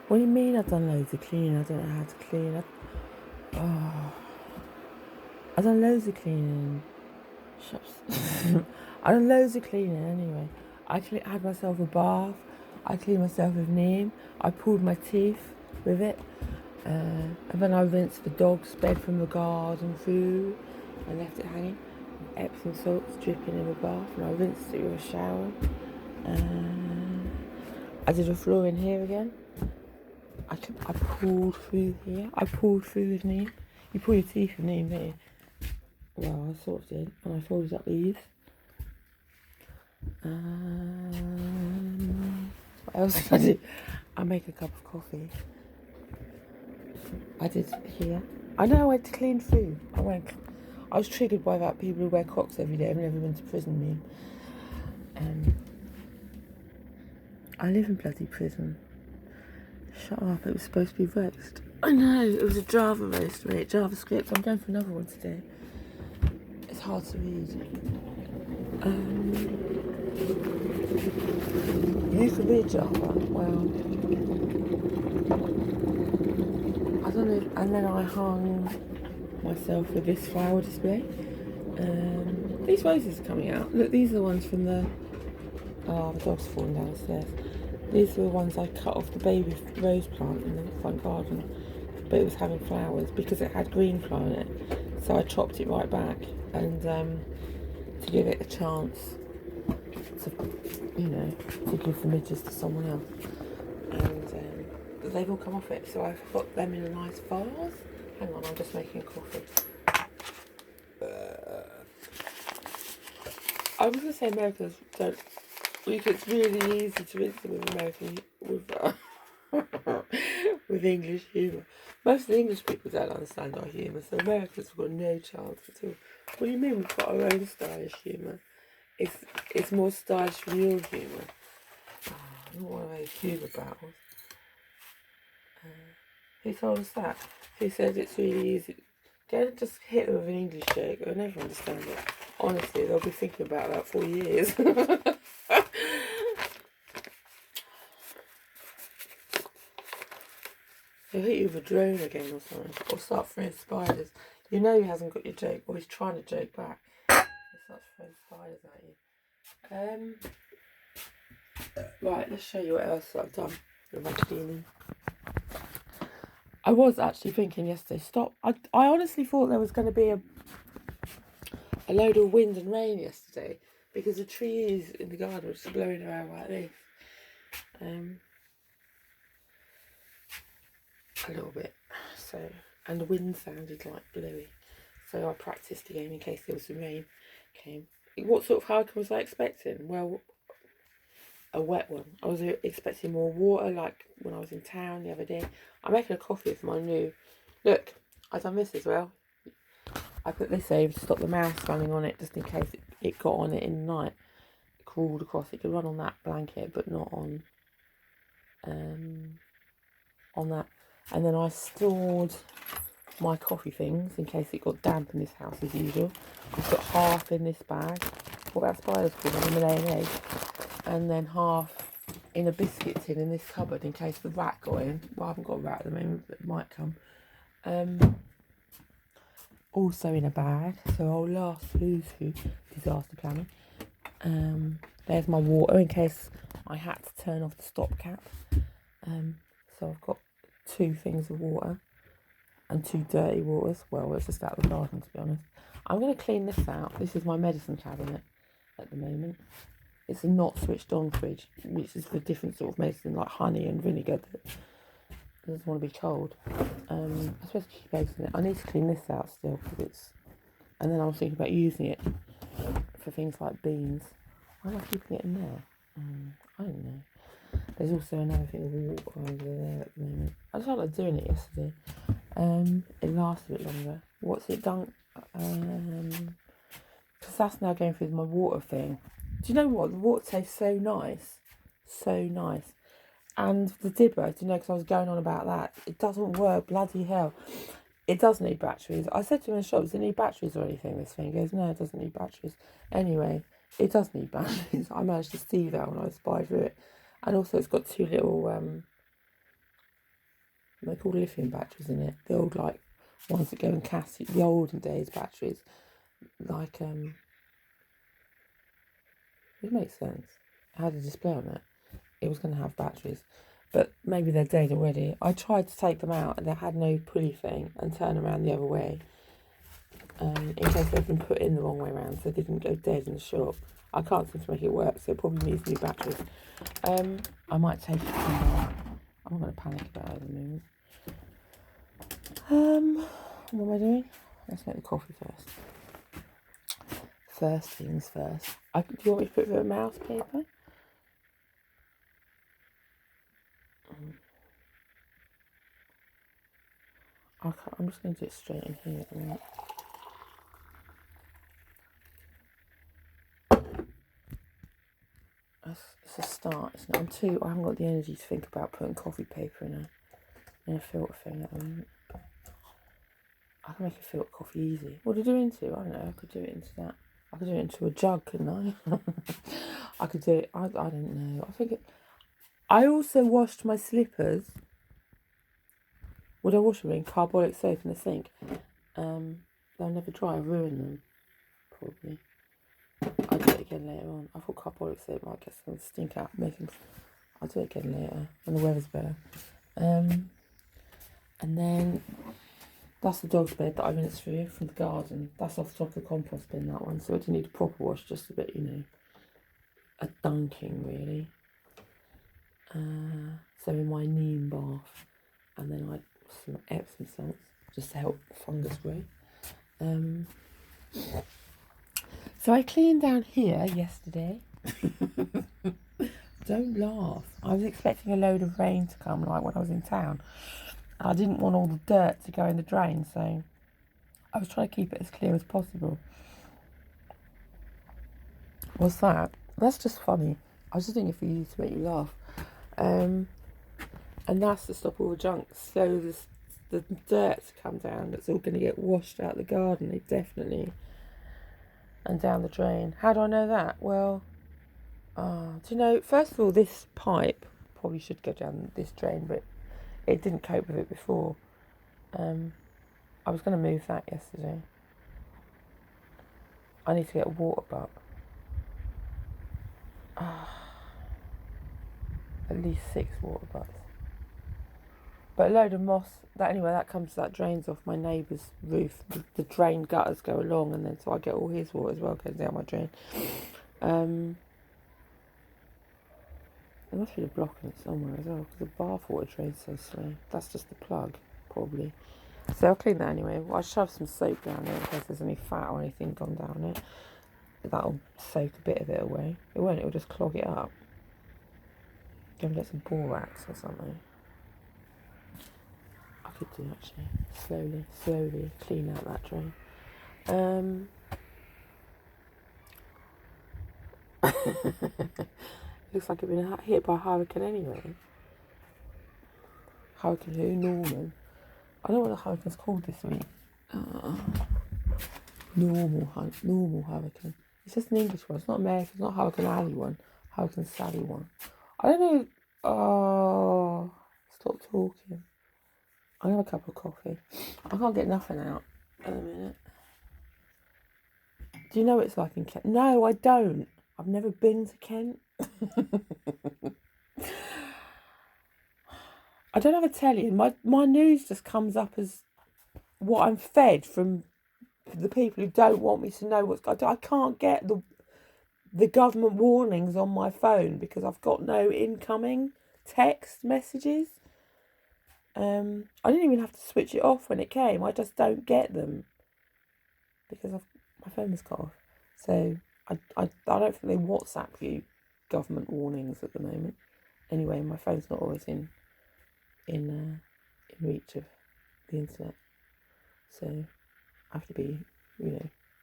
What do you mean I've done loads of cleaning? I don't know how to clean. I've done loads of cleaning. Shucks. I've done loads of cleaning anyway. I had myself a bath. I cleaned myself with neem. I pulled my teeth with it. And then I rinsed the dog's bed from the garden through. I left it hanging. Epsom salts dripping in the bath. And I rinsed it with a shower. I did the floor in here again. I pulled through here. I pulled through with neem. You pull your teeth with neem, don't you? Well, I sort of did. And I folded up these. What else did I do? I make a cup of coffee. I did here. I know I went to clean food. I was triggered by that people who wear Crocs every day. I've never been to prison, me. I live in bloody prison. Shut up, it was supposed to be roast. I know, it was a Java roast, mate. JavaScript. I'm going for another one today. It's hard to read. You can read Java. Well, I don't know. And then I hung myself with this flower display. These roses are coming out. Look, these are the ones from the dog's falling downstairs. These are the ones I cut off the baby rose plant in the front garden, but it was having flowers because it had green flower in it. So I chopped it right back and to give it a chance to, to give the midges to someone else. And they've all come off it, so I've got them in a nice vase. Hang on, I'm just making a coffee. I was going to say Americans don't. It's really easy to rinse them with American with English humour. Most of the English people don't understand our humour, so Americans have got no chance at all. What do you mean we've got our own stylish humour? It's more stylish than your humour. I'm not one of those humour battles. Who told us that? Who said it's really easy? Don't just hit them with an English joke. They'll never understand it. Honestly, they'll be thinking about that for years. He'll hit you with a drone again or something. Or start throwing spiders. You know he hasn't got your joke, or he's trying to joke back. He starts throwing spiders at you. Right, let's show you what else I've done with my cleaning. I was actually thinking yesterday, I honestly thought there was going to be a load of wind and rain yesterday because the trees in the garden were just blowing around like this. A little bit. So, and the wind sounded like bluey. So I practiced again in case there was some rain came. What sort of hurricane was I expecting? Well, a wet one. I was expecting more water, like when I was in town the other day. I'm making a coffee for my new. Look, I've done this as well. I put this over to stop the mouse running on it, just in case it got on it in the night. It crawled across. It could run on that blanket, but not on that. And then I stored my coffee things in case it got damp in this house as usual. I've got half in this bag. What that spider's called? I'm laying egg. And then half in a biscuit tin in this cupboard in case the rat got in. Well, I haven't got a rat at the moment, but it might come. Also in a bag, so I'll last who's who disaster planning. There's my water in case I had to turn off the stopgap. So I've got 2 things of water and 2 dirty waters. Well, it's just out of the garden, to be honest. I'm going to clean this out. This is my medicine cabinet at the moment. It's a not switched on fridge, which is for different sort of medicine like honey and vinegar that doesn't want to be cold. I'm supposed to keep opening it. I need to clean this out still because and then I was thinking about using it for things like beans. Why am I keeping it in there? I don't know. There's also another thing of water over there at the moment. I just felt like doing it yesterday. It lasts a bit longer. What's it done? Because that's now going through my water thing. Do you know what? The water tastes so nice. So nice. And the dibber, do you know, because I was going on about that, it doesn't work, bloody hell. It does need batteries. I said to him in the shop, does it need batteries or anything, this thing? He goes, no, it doesn't need batteries. Anyway, it does need batteries. I managed to see that when I was spying through it. And also it's got 2 little They're called lithium batteries in it. The old like ones that go in cassette, the olden days batteries. Like it makes sense. I had a display on it. It was going to have batteries, but maybe they're dead already. I tried to take them out and they had no pulley thing and turn around the other way. In case they've been put in the wrong way around, so they didn't go dead in the shop. I can't seem to make it work, so it probably needs new batteries. I might take it somewhere. I'm not going to panic about it at the moment. What am I doing? Let's make the coffee first. First things first. Do you want me to put a bit of mouse paper? I'm just going to do it straight in here at the moment. It's a start, isn't it? I haven't got the energy to think about putting coffee paper in a filter thing at the moment. I can make a filter coffee easy. What to do into? I don't know. I could do it into that. I could do it into a jug, couldn't I? I could do it. I don't know. I also washed my slippers. Would I wash them in carbolic soap in the sink? They'll never dry. I ruin them. Probably. I'll do it again later on. I thought carbolic soap might get some stink out. I'll do it again later when the weather's better. And then that's the dog's bed that I rinsed through from the garden. That's off the top of the compost bin, that one. So it didn't need a proper wash, just a bit, a dunking really. So in my neem bath, and then I some Epsom salts just to help fungus grow. So I cleaned down here yesterday. Don't laugh. I was expecting a load of rain to come, like when I was in town. I didn't want all the dirt to go in the drain, so I was trying to keep it as clear as possible. What's that? That's just funny. I was just doing it for you to make you laugh. And that's to stop all the junk. So the dirt to come down, that's all going to get washed out the garden, definitely. And down the drain. How do I know that? Well, do you know, first of all, this pipe probably should go down this drain, but it didn't cope with it before. I was going to move that yesterday. I need to get a water butt. At least 6 water butts. But a load of moss. That drains off my neighbour's roof. The drain gutters go along, and then so I get all his water as well going down my drain. There must be a block in it somewhere as well, because the bath water drains so slow. That's just the plug, probably. So I'll clean that anyway. I'll shove some soap down there in case there's any fat or anything gone down it. That'll soak a bit of it away. It won't, it'll just clog it up. Go and get some borax or something. I could do actually. Slowly clean out that drain. Looks like it's been hit by a hurricane anyway. Hurricane who? Norman. I don't know what the hurricane's called this week. Normal hurricane. It's just an English one. It's not American. It's not Hurricane Alley one. Hurricane Sally one. I don't know. Oh, stop talking. I'll have a cup of coffee. I can't get nothing out in a minute. Do you know what it's like in Kent? No, I don't. I've never been to Kent. I don't have a telly. My news just comes up as what I'm fed from the people who don't want me to know what's going on. I can't get the government warnings on my phone because I've got no incoming text messages. I didn't even have to switch it off when it came. I just don't get them because my phone was cut off. So I don't think they WhatsApp you government warnings at the moment. Anyway, my phone's not always in reach of the internet, so I have to be,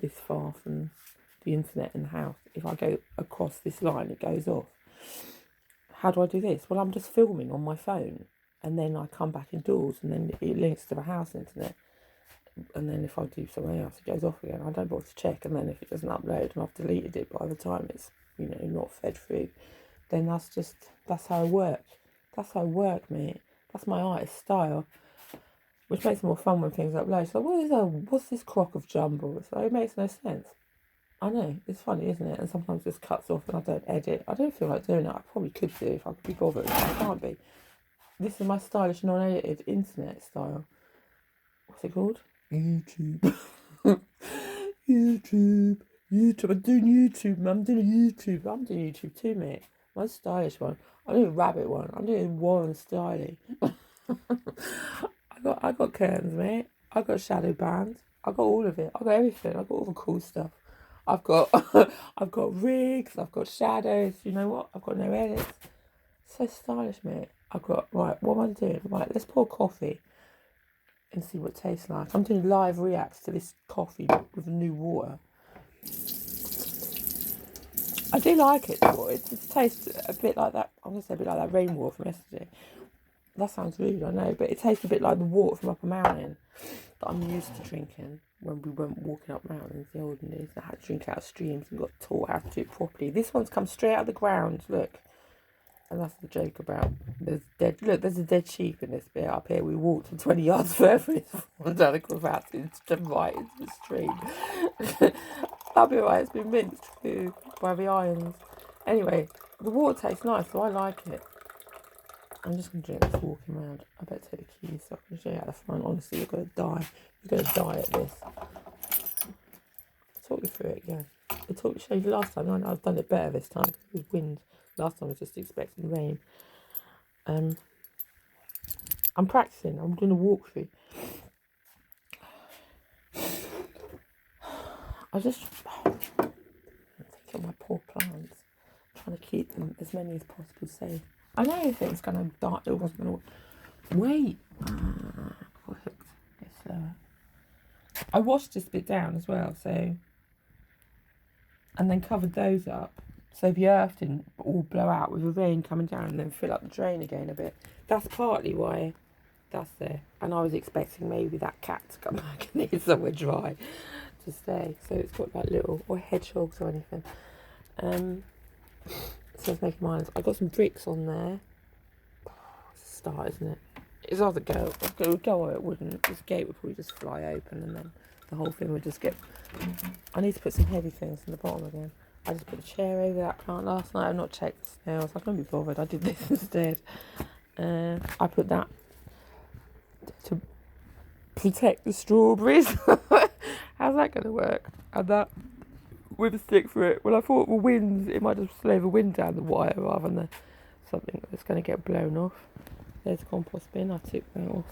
this far from the internet in the house. If I go across this line, it goes off. How do I do this? Well, I'm just filming on my phone, and then I come back indoors, and then it links to the house internet. And then if I do something else, it goes off again. I don't bother to check, and then if it doesn't upload and I've deleted it by the time it's, not fed through, then that's how I work. That's how I work, mate. That's my artist style, which makes it more fun when things upload. So what's this crock of jumble? So it makes no sense. I know, it's funny, isn't it? And sometimes this cuts off and I don't edit. I don't feel like doing it. I probably could do if I could be bothered. I can't be. This is my stylish, non-edited internet style. What's it called? YouTube. YouTube. I'm doing YouTube. I'm doing YouTube too, mate. My stylish one. I'm doing a rabbit one. I'm doing Warren Styling. I got curtains, mate. I got shadow bands. I got all of it. I got everything. I got all the cool stuff. I've got I've got rigs. I've got shadows. You know what? I've got no edits. So stylish, mate. I've got right. What am I doing? Right. Let's pour coffee and see what it tastes like. I'm doing live reacts to this coffee with new water. I do like it though. It just tastes a bit like that. I'm gonna say a bit like that rainwater from yesterday. That sounds rude, I know, but it tastes a bit like the water from up a mountain that I'm used to drinking when we went walking up mountains the olden days. I had to drink out of streams and got taught how to do it properly. This one's come straight out of the ground, look. And that's the joke about there's a dead sheep in this bit up here. We walked for 20 yards further and it's fallen down the crevasse into right into the stream. That'll be alright, it's been minced through by the irons. Anyway, the water tastes nice, so I like it. I'm just going to drink this walking around. I better take the keys so I can show you out the front. Honestly, you're going to die. You're going to die at this. I'll talk you through it again. Show you last time. I've done it better this time. With wind. Last time I was just expecting rain. I'm practicing. I'm doing a walkthrough. I'm thinking of my poor plants. Trying to keep them as many as possible safe. I know everything's going to die. It wasn't going to... Wait. Get slower. I washed this bit down as well, so... And then covered those up. So the earth didn't all blow out with the rain coming down and then fill up the drain again a bit. That's partly why that's there. And I was expecting maybe that cat to come back and need somewhere dry to stay. So it's got like little... Or hedgehogs or anything. So I was making mine. I got some bricks on there. It's a start, isn't it? It's either it would go or it wouldn't. This gate would probably just fly open and then the whole thing would just get... I need to put some heavy things in the bottom again. I just put a chair over that plant last night. I've not checked the snails. I can't be bothered. I did this instead. I put that to protect the strawberries. How's that going to work? And that with a stick for it. Well, I thought the wind, it might just slow the wind down the wire rather than something that's going to get blown off. There's a compost bin. I took that off.